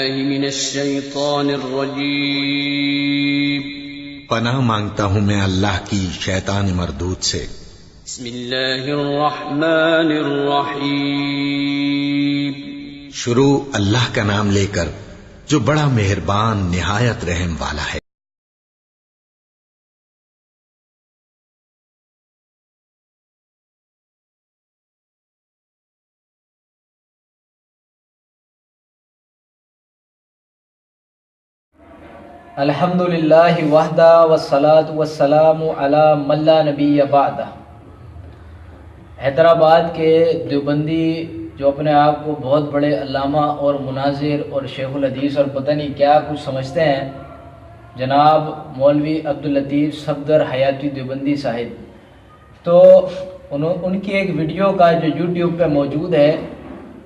من الشیطان الرجیم پناہ مانگتا ہوں میں اللہ کی شیطان مردود سے۔ بسم اللہ الرحمن الرحیم شروع اللہ کا نام لے کر جو بڑا مہربان نہایت رحم والا ہے۔ الحمدللہ وحدہ والصلاۃ والسلام علی من لا نبی بعدہ۔ حیدرآباد کے دیوبندی جو اپنے آپ کو بہت بڑے علامہ اور مناظر اور شیخ الحدیث اور پتہ نہیں کیا کچھ سمجھتے ہیں، جناب مولوی عبداللطیف صفدر حیاتی دیوبندی صاحب، تو ان کی ایک ویڈیو کا جو یوٹیوب پہ موجود ہے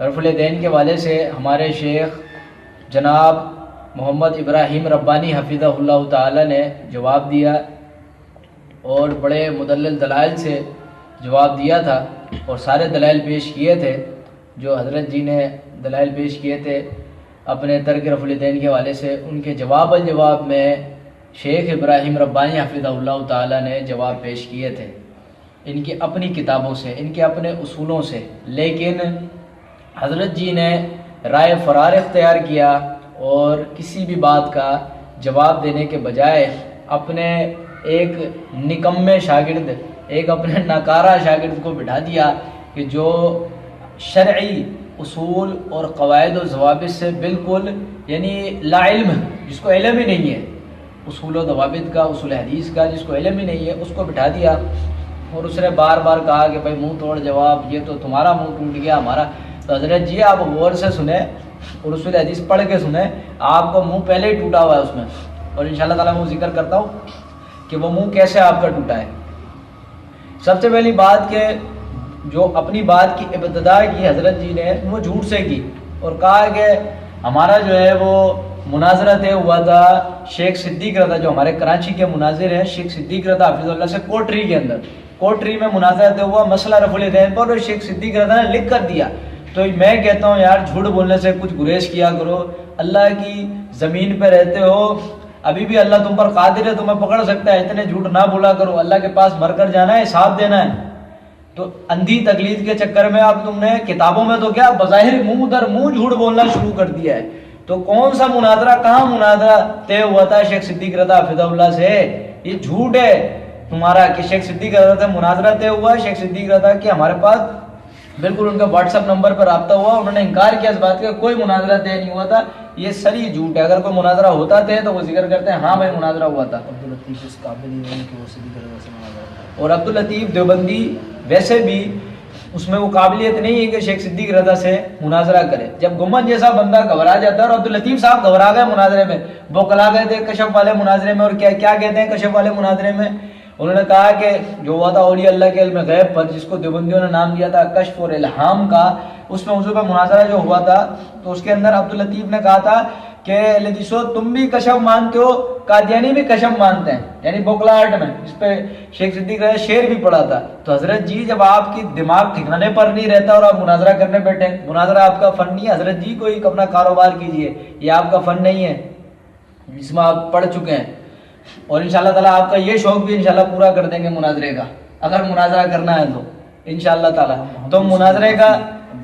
رفع الیدین کے حوالے سے ہمارے شیخ جناب محمد ابراہیم ربانی حفظہ اللہ تعالی نے جواب دیا اور بڑے مدلل دلائل سے جواب دیا تھا، اور سارے دلائل پیش کیے تھے جو حضرت جی نے دلائل پیش کیے تھے اپنے ترک رفع الیدین کے حوالے سے۔ ان کے جواب الجواب میں شیخ ابراہیم ربانی حفظہ اللہ تعالی نے جواب پیش کیے تھے ان کی اپنی کتابوں سے، ان کے اپنے اصولوں سے، لیکن حضرت جی نے رائے فرار اختیار کیا اور کسی بھی بات کا جواب دینے کے بجائے اپنے ایک نکمے شاگرد، ایک اپنے ناکارہ شاگرد کو بٹھا دیا کہ جو شرعی اصول اور قواعد و ضوابط سے بالکل یعنی لا علم، جس کو علم ہی نہیں ہے اصول و ضوابط کا، اصول حدیث کا، جس کو علم ہی نہیں ہے، اس کو بٹھا دیا اور اس نے بار بار کہا کہ بھائی منہ توڑ جواب، یہ تو تمہارا منہ ٹوٹ گیا ہمارا۔ تو حضرت جی آپ غور سے سنیں اور اصول حدیث پڑھ کے سنیں، آپ کو منہ پہلے ہی ٹوٹا ہوا ہے اس میں، اور انشاءاللہ تعالیٰ میں وہ ذکر کرتا ہوں کہ وہ منہ کیسے آپ کا ٹوٹا ہے۔ سب سے پہلی بات کہ جو اپنی بات کی ابتدا کی حضرت جی نے وہ جھوٹ سے کی اور کہا کہ ہمارا جو ہے وہ مناظرہ طے ہوا تھا شیخ صدیق رضا، جو ہمارے کراچی کے مناظر ہیں شیخ صدیق رضا حفظ اللہ سے، کوٹری کے اندر، کوٹری میں مناظرہ طے ہوا مسئلہ رفع الیدین پر، اور شیخ صدیق رضا نے لکھ کر دیا۔ تو میں کہتا ہوں یار جھوٹ بولنے سے کچھ گریز کیا کرو، اللہ کی زمین پہ رہتے ہو، ابھی بھی اللہ تم پر قادر ہے، تمہیں پکڑ سکتا ہے، اتنے جھوٹ نہ بولا کرو، اللہ کے پاس مر کر جانا ہے، حساب دینا ہے۔ تو اندھی تقلید کے چکر میں اب تم نے کتابوں میں تو کیا بظاہر منہ در منہ جھوٹ بولنا شروع کر دیا ہے۔ تو کون سا مناظرہ، کہاں مناظرہ طے ہوا تھا شیخ صدیق رضا حفظہ اللہ سے؟ یہ جھوٹ ہے تمہارا کہ شیخ صدیق رضا سے مناظرہ طے ہوا۔ شیخ صدیق رضا کہ ہمارے پاس بالکل ان کا واٹس ایپ نمبر پر رابطہ ہوا، انہوں نے انکار کیا اس بات کا کوئی مناظرہ طے نہیں ہوا تھا، یہ سری جھوٹ ہے۔ اگر کوئی مناظرہ ہوتا تھے تو وہ ذکر کرتے ہیں ہاں بھائی مناظرہ ہوا تھا۔ عبداللطیف اس قابل ہی نہیں کہ وہ صدیق رضا سے مناظرہ کرے، اور عبداللطیف دیوبندی ویسے بھی اس میں وہ قابلیت نہیں ہے کہ شیخ صدیق رضا سے مناظرہ کرے۔ جب گمن جیسا بندہ گھبرا جاتا ہے، اور عبداللطیف صاحب گھبرا گئے مناظرے میں، بوکلا گئے تھے کشف والے مناظرے میں، اور کیا کہتے ہیں کشف والے مناظرے میں؟ انہوں نے کہا کہ جو ہوا تھا اولیاء اللہ کے علم غیب پر، جس کو دیوبندیوں نے نام دیا تھا کشف اور الہام کا، اس میں حضور پہ مناظرہ جو ہوا تھا تو اس کے اندر عبداللطیف نے کہا تھا کہ لدیسو تم بھی کشف مانتے ہو، قادیانی بھی کشف مانتے ہیں، یعنی بوکلاہٹ میں اس پہ شیخ صدیق رضا شعر بھی پڑھا تھا۔ تو حضرت جی جب آپ کی دماغ ٹھکانے پر نہیں رہتا اور آپ مناظرہ کرنے بیٹھے، مناظرہ آپ کا فن نہیں ہے، حضرت جی کوئی اپنا کاروبار کیجئے، یہ آپ کا فن نہیں ہے جس میں آپ پڑھ چکے ہیں، اور انشاءاللہ تعالیٰ آپ کا یہ شوق بھی انشاءاللہ پورا کر دیں گے مناظرے کا، اگر مناظرہ کرنا ہے تو انشاءاللہ تعالیٰ۔ تو مناظرے کا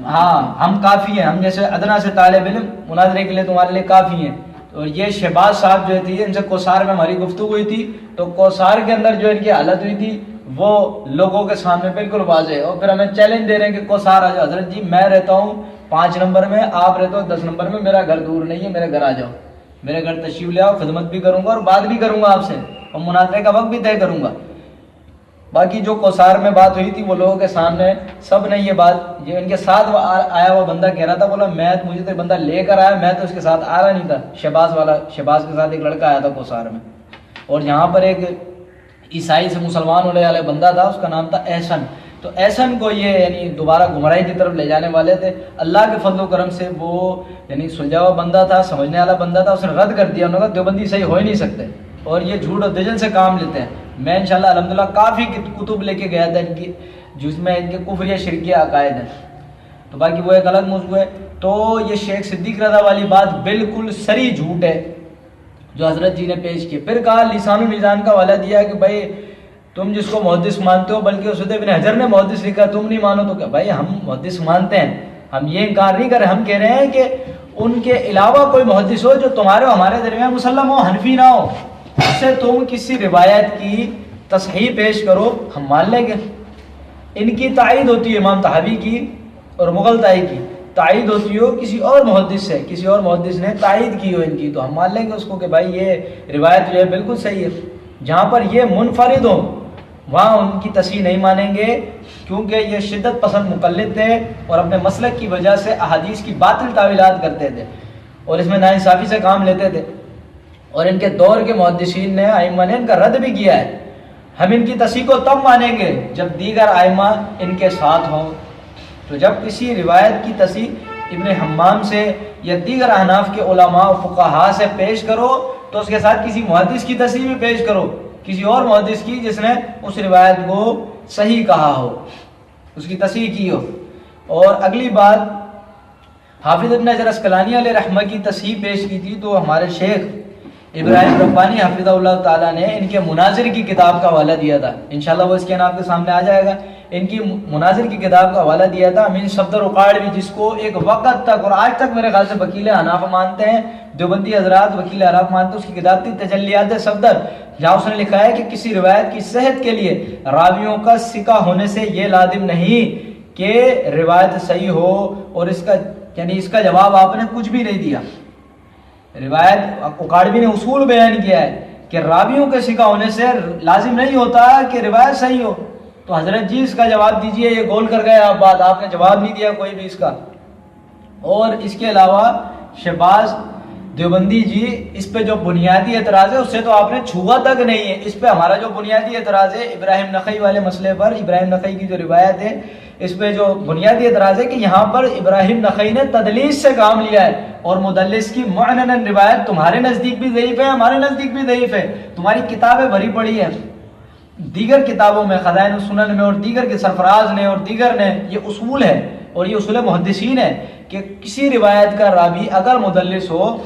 ہاں ہم کافی ہیں، ہم جیسے ادنا سے طالب علم مناظرے کے لیے تمہارے لیے کافی ہیں۔ اور یہ شہباز صاحب جو تھی ان سے کوثار میں ہماری گفتگو ہوئی تھی، تو کوثار کے اندر جو ان کی حالت ہوئی تھی وہ لوگوں کے سامنے بالکل واضح ہے، اور پھر ہمیں چیلنج دے رہے ہیں کہ کوثار آ جاؤ۔ حضرت جی میں رہتا ہوں 5 نمبر میں، آپ رہتے ہو 10 نمبر میں، میرا گھر دور نہیں ہے، میرے گھر آ جاؤ، میرے گھر تشریف لے آؤ، خدمت بھی کروں گا اور بات بھی کروں گا آپ سے، اور مناظرے کا وقت بھی طے کروں گا۔ باقی جو کوثار میں بات ہوئی تھی وہ لوگوں کے سامنے سب نے یہ بات، جو ان کے ساتھ آیا ہوا بندہ کہہ رہا تھا، بولا میں مجھے تو بندہ لے کر آیا، میں تو اس کے ساتھ آ رہا نہیں تھا، شہباز کے ساتھ ایک لڑکا آیا تھا کوثار میں، اور یہاں پر ایک عیسائی سے مسلمان ہونے والے بندہ تھا، اس کا نام تھا احسن۔ تو احسن کو یہ یعنی دوبارہ گمراہی کی طرف لے جانے والے تھے، اللہ کے فضل و کرم سے وہ یعنی سلجھا ہوا بندہ تھا، سمجھنے والا بندہ تھا، اس نے رد کر دیا، انہوں نے کہا دیوبندی صحیح ہو ہی نہیں سکتے، اور یہ جھوٹ اور دجل سے کام لیتے ہیں۔ میں انشاءاللہ الحمدللہ کافی کتب لے کے گیا تھا ان کی، جس میں ان کے کفر یا شرکیہ عقائد ہیں، تو باقی وہ ایک الگ موضوع ہے۔ تو یہ شیخ صدیق رضا والی بات بالکل سری جھوٹ ہے جو حضرت جی نے پیش کی. پھر کہا لسان المیزان کا حوالہ دیا کہ بھائی تم جس کو محدث مانتے ہو، بلکہ اسود بن حجر نے محدث لکھا، تم نہیں مانو. تو کہ بھائی ہم محدث مانتے ہیں، ہم یہ انکار نہیں کر رہے، ہم کہہ رہے ہیں کہ ان کے علاوہ کوئی محدث ہو جو تمہارے اور ہمارے درمیان مسلم ہو، حنفی نہ ہو، اس سے تم کسی روایت کی تصحیح پیش کرو، ہم مان لیں گے. ان کی تائید ہوتی ہے امام طحاوی کی اور مغلطائی کی تائید ہوتی ہو کسی اور محدث سے، کسی اور محدث نے تائید کی ہو ان کی، تو ہم مان لیں گے اس کو کہ بھائی یہ روایت جو ہے بالکل صحیح ہے. جہاں پر یہ منفرد ہوں وہاں ان کی تصحیح نہیں مانیں گے، کیونکہ یہ شدت پسند مقلد تھے اور اپنے مسلک کی وجہ سے احادیث کی باطل تعویلات کرتے تھے اور اس میں ناانصافی سے کام لیتے تھے. اور ان کے دور کے محدثین نے ائمہ نے ان کا رد بھی کیا ہے. ہم ان کی تصحیح کو تب مانیں گے جب دیگر ائمہ ان کے ساتھ ہوں. تو جب کسی روایت کی تصحیح ابن حمام سے یا دیگر احناف کے علماء و فقہاء سے پیش کرو تو اس کے ساتھ کسی محدث کی تصحیح بھی پیش کرو، کسی اور محدث کی جس نے اس روایت کو صحیح کہا ہو، اس کی تصحیح کی ہو. اور اگلی بات، حافظ ابن حجر اسقلانی علیہ رحمہ کی تصحیح پیش کی تھی تو ہمارے شیخ ابراہیم ربانی حفظہ اللہ تعالیٰ نے ان کے مناظر کی کتاب کا حوالہ دیا تھا. انشاءاللہ وہ اس کے نام کے سامنے آ جائے گا. ان کی مناظر کی کتاب کا حوالہ دیا تھا امین صفدر اقاڑ بھی، جس کو ایک وقت تک اور آج تک میرے خیال سے وکیل حناف مانتے ہیں، دیوبندی حضرات وکیل حناف مانتے ہیں. اس کی کتاب تھی تجلیات صفدر، جہاں اس نے لکھا ہے کہ کسی روایت کی صحت کے لیے راویوں کا ثقہ ہونے سے یہ لازم نہیں کہ روایت صحیح ہو. اور اس کا یعنی اس کا جواب آپ نے کچھ بھی نہیں دیا. روایت اقاڑوی نے اصول بیان کیا ہے کہ راویوں کے ثقہ ہونے سے لازم نہیں ہوتا کہ روایت صحیح ہو. تو حضرت جی اس کا جواب دیجئے، یہ گول کر گئے آپ بات، آپ نے جواب نہیں دیا کوئی بھی اس کا. اور اس کے علاوہ شہباز دیوبندی جی اس پہ جو بنیادی اعتراض ہے اس سے تو آپ نے چھوا تک نہیں ہے. اس پہ ہمارا جو بنیادی اعتراض ہے ابراہیم نخعی والے مسئلے پر، ابراہیم نخعی کی جو روایت ہے اس پہ جو بنیادی اعتراض ہے کہ یہاں پر ابراہیم نخعی نے تدلیس سے کام لیا ہے اور مدلس کی معنناً روایت تمہارے نزدیک بھی ضعیف ہے، ہمارے نزدیک بھی ضعیف ہے. تمہاری کتابیں بھری پڑی ہیں، دیگر کتابوں میں خزائن السنن میں اور دیگر کے سرفراز نے اور دیگر نے یہ اصول ہے اور یہ اصول محدثین ہے کہ کسی روایت کا راوی اگر مدلس ہو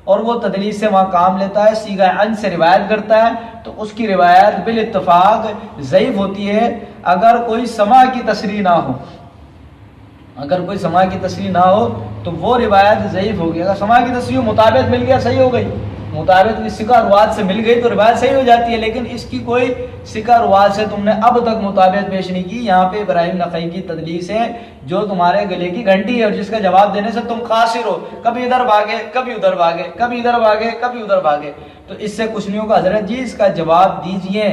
اور وہ تدلیس سے وہاں کام لیتا ہے، صیغہ عن سے روایت کرتا ہے، تو اس کی روایت بالاتفاق ضعیف ہوتی ہے اگر کوئی سماع کی تصریح نہ ہو. اگر کوئی سماع کی تصریح نہ ہو تو وہ روایت ضعیف ہوگی. اگر سماع کی تصریح مطابق مل گیا صحیح ہو گئی، مطابق کی ثقہ روات سے مل گئی تو روایت صحیح ہو جاتی ہے. لیکن اس کی کوئی ثقہ روات سے تم نے اب تک مطابق پیش نہیں کی. یہاں پہ ابراہیم نخعی کی تدلیس ہے جو تمہارے گلے کی گھنٹی ہے اور جس کا جواب دینے سے تم قاصر ہو، کبھی ادھر بھاگے کبھی ادھر بھاگے، کبھی ادھر بھاگے کبھی ادھر بھاگے. تو اس سے کچھ نہیں ہوگا. حضرت جی اس کا جواب دیجئے.